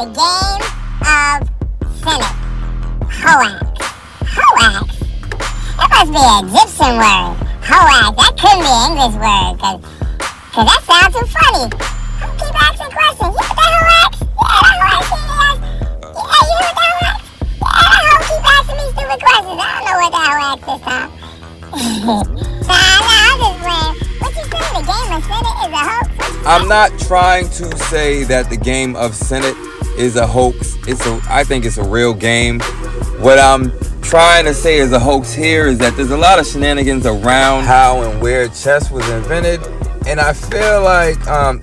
The game of Senet. Hoax. Hoax? That must be an Egyptian word. Hoax. That couldn't be an English word, because that sounds too funny. I keep asking questions. You heard that hoax? Yeah, that hoax. Yeah, you heard that hoax? Yeah, that hoe keep asking me stupid questions. I don't know what that hoax this time. Nah, I'm just playing. What you say, the game of Senet is a hoax? I'm not trying to say that the game of Senet is a hoax. I think it's a real game. What I'm trying to say is a hoax here is that there's a lot of shenanigans around how and where chess was invented. And I feel like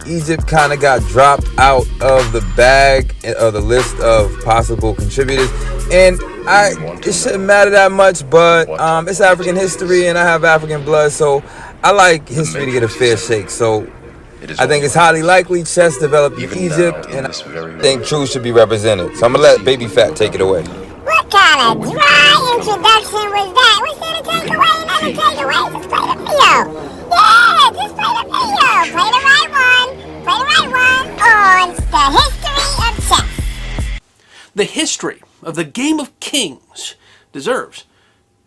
Egypt kind of got dropped out of the bag of the list of possible contributors. And it shouldn't matter that much, but it's African history and I have African blood, so I like history to get a fair shake. So I think it's highly likely chess developed in Egypt, and I think truth should be represented. So I'm going to let Baby Fat take it away. What kind of dry introduction was that? What's there to take away? Nothing to take away. Just play the video. Yeah, just play the video. Play the right one. Play the right one on the history of chess. The history of the game of kings deserves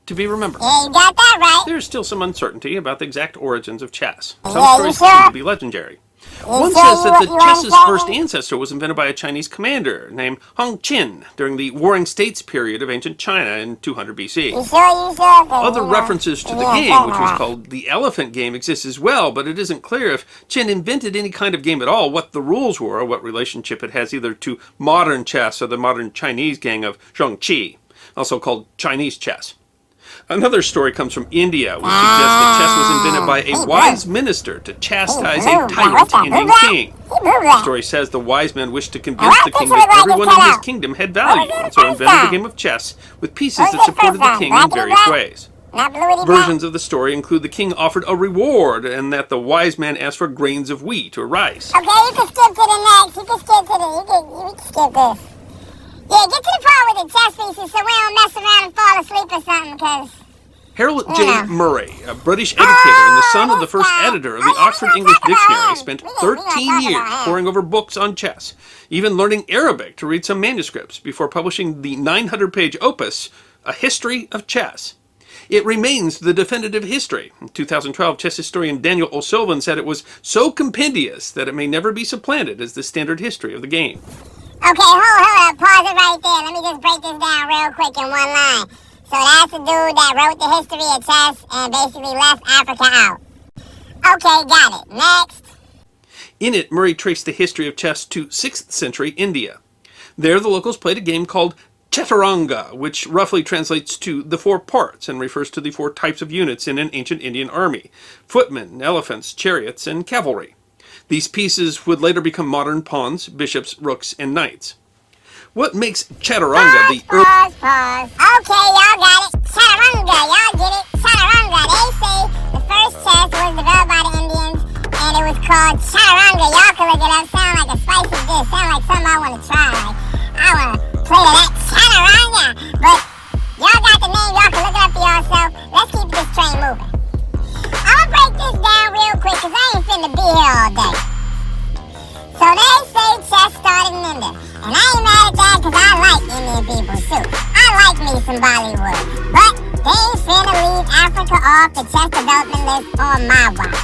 to be remembered. Yeah, you got that right. There is still some uncertainty about the exact origins of chess. Some Yeah, stories you sure? seem to be legendary. One says that the chess's first ancestor was invented by a Chinese commander named Hong Qin during the Warring States period of ancient China in 200 BC. You sure? Other references to the game, which was called the elephant game, exist as well, but it isn't clear if Qin invented any kind of game at all, what the rules were, or what relationship it has either to modern chess or the modern Chinese game of zhongqi, also called Chinese chess. Another story comes from India, which suggests that chess was invented by a wise minister to chastise a tyrant Indian king. The story says the wise man wished to convince the king that everyone in his kingdom had value, and so invented the game of chess with pieces that supported the king in various ways. Versions of the story include the king offered a reward, and that the wise man asked for grains of wheat or rice. Okay, you can skip to the next. You can skip to you can skip this. Yeah, get to the part with the chess pieces so we don't mess around and fall asleep or something, because... Harold J. Murray, a British educator and the son of the first editor of the Oxford English Dictionary, spent 13 years poring over books on chess, even learning Arabic to read some manuscripts before publishing the 900-page opus, A History of Chess. It remains the definitive history. In 2012, chess historian Daniel O'Sullivan said it was so compendious that it may never be supplanted as the standard history of the game. Okay, hold up, pause it right there. Let me just break this down real quick in one line. So that's the dude that wrote the history of chess and basically left Africa out. Okay, got it. Next. In it, Murray traced the history of chess to 6th century India. There, the locals played a game called Chaturanga, which roughly translates to the 4 parts and refers to the 4 types of units in an ancient Indian army: footmen, elephants, chariots, and cavalry. These pieces would later become modern pawns, bishops, rooks, and knights. What makes Chaturanga the... Pause. Okay, y'all got it. Chaturanga, y'all get it. Chaturanga. They say the first chess was developed by the Indians, and it was called Chaturanga. Y'all can look it up. Sound like a spicy dish. Sound like something I want to try. Like, I want to play to that Chaturanga. But y'all got the name. Y'all can look it up for yourself. Let's keep this train moving. I'm going to break this down real quick, because I ain't finna be here all day. So they say chess started in India. And I ain't mad at that, because I like Indian people too. I like me some Bollywood. But they ain't finna leave Africa off the chess development list on my watch.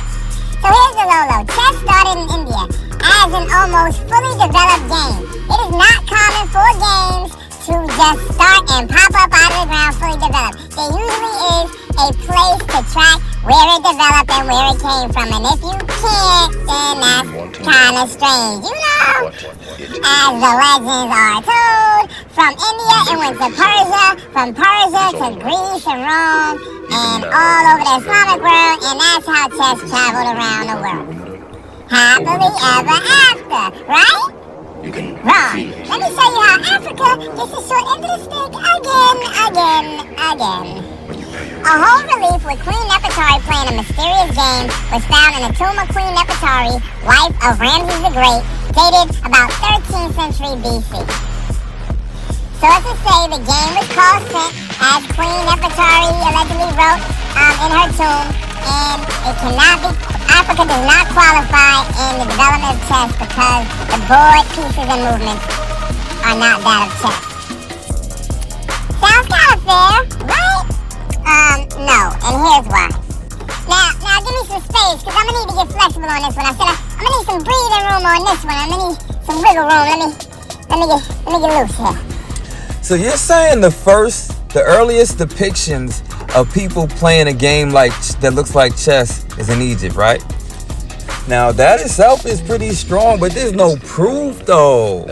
So here's the Lolo. Chess started in India as an almost fully developed game. It is not common for games to just start and pop up out of the ground fully developed. There usually is a place to track where it developed and where it came from. And if you can't, then that's kind of strange. You know, as the legends are told, from India it went to Persia, from Persia to Greece and Rome, and all over the Islamic world, and that's how chess traveled around the world. Happily ever after, right? Wrong. Let me show you how Africa gets a short end of the stick again. A whole relief with Queen Nefertari playing a mysterious game was found in the tomb of Queen Nefertari, wife of Ramses the Great, dated about 13th century BC. Sources say the game was called Senet, as Queen Nefertari allegedly wrote in her tomb, and it cannot be. Africa does not qualify in the development of chess because the board, pieces, and movements are not that of chess. Sounds kind of fair, right? No, and here's why. Now give me some space, because I'm going to need to get flexible on this one. I said I'm going to need some breathing room on this one. I'm going to need some wiggle room. Let me get loose here. So you're saying the earliest depictions of people playing a game that looks like chess is in Egypt, right? Now that itself is pretty strong, but there's no proof though.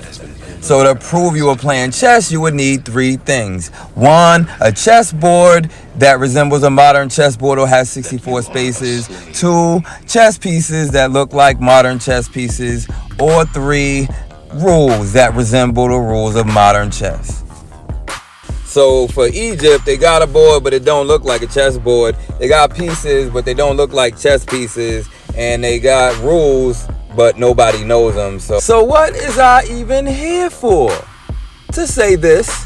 So to prove you were playing chess, you would need 3 things. 1, a chessboard that resembles a modern chessboard or has 64 spaces. 2, chess pieces that look like modern chess pieces. Or 3, rules that resemble the rules of modern chess. So for Egypt, they got a board, but it don't look like a chessboard. They got pieces, but they don't look like chess pieces. And they got rules, but nobody knows them. So what is I even here for? To say this.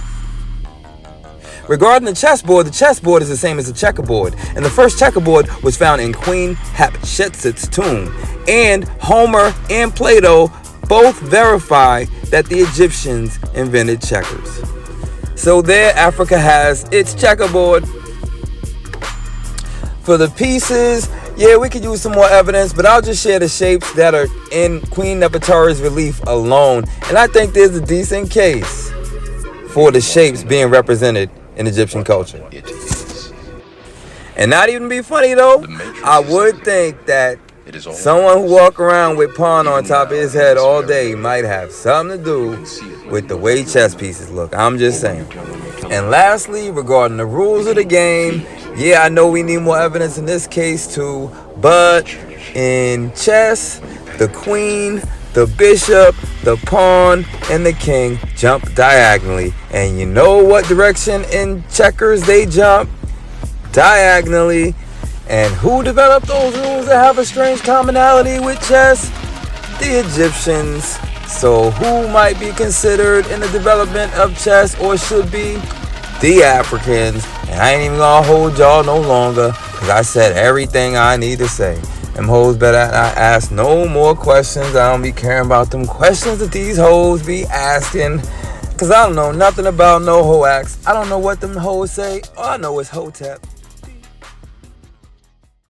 Regarding the chessboard is the same as the checkerboard. And the first checkerboard was found in Queen Hatshepsut's tomb. And Homer and Plato both verify that the Egyptians invented checkers. So there, Africa has its checkerboard. For the pieces, yeah, we could use some more evidence, but I'll just share the shapes that are in Queen Nefertari's relief alone. And I think there's a decent case for the shapes being represented in Egyptian culture. And not even to be funny though, I would think that someone who walk around with pawn on top of his head all day might have something to do with the way chess pieces look. I'm just saying. And lastly, regarding the rules of the game, yeah, I know we need more evidence in this case too, but in chess, the queen, the bishop, the pawn, and the king jump diagonally. And you know what direction in checkers they jump? Diagonally. And who developed those rules that have a strange commonality with chess? The Egyptians. So who might be considered in the development of chess, or should be? The Africans. And I ain't even gonna hold y'all no longer, because I said everything I need to say. Them hoes better not ask no more questions. I don't be caring about them questions that these hoes be asking, because I don't know nothing about no Hoax. I don't know what them hoes say. All I know is Hotep.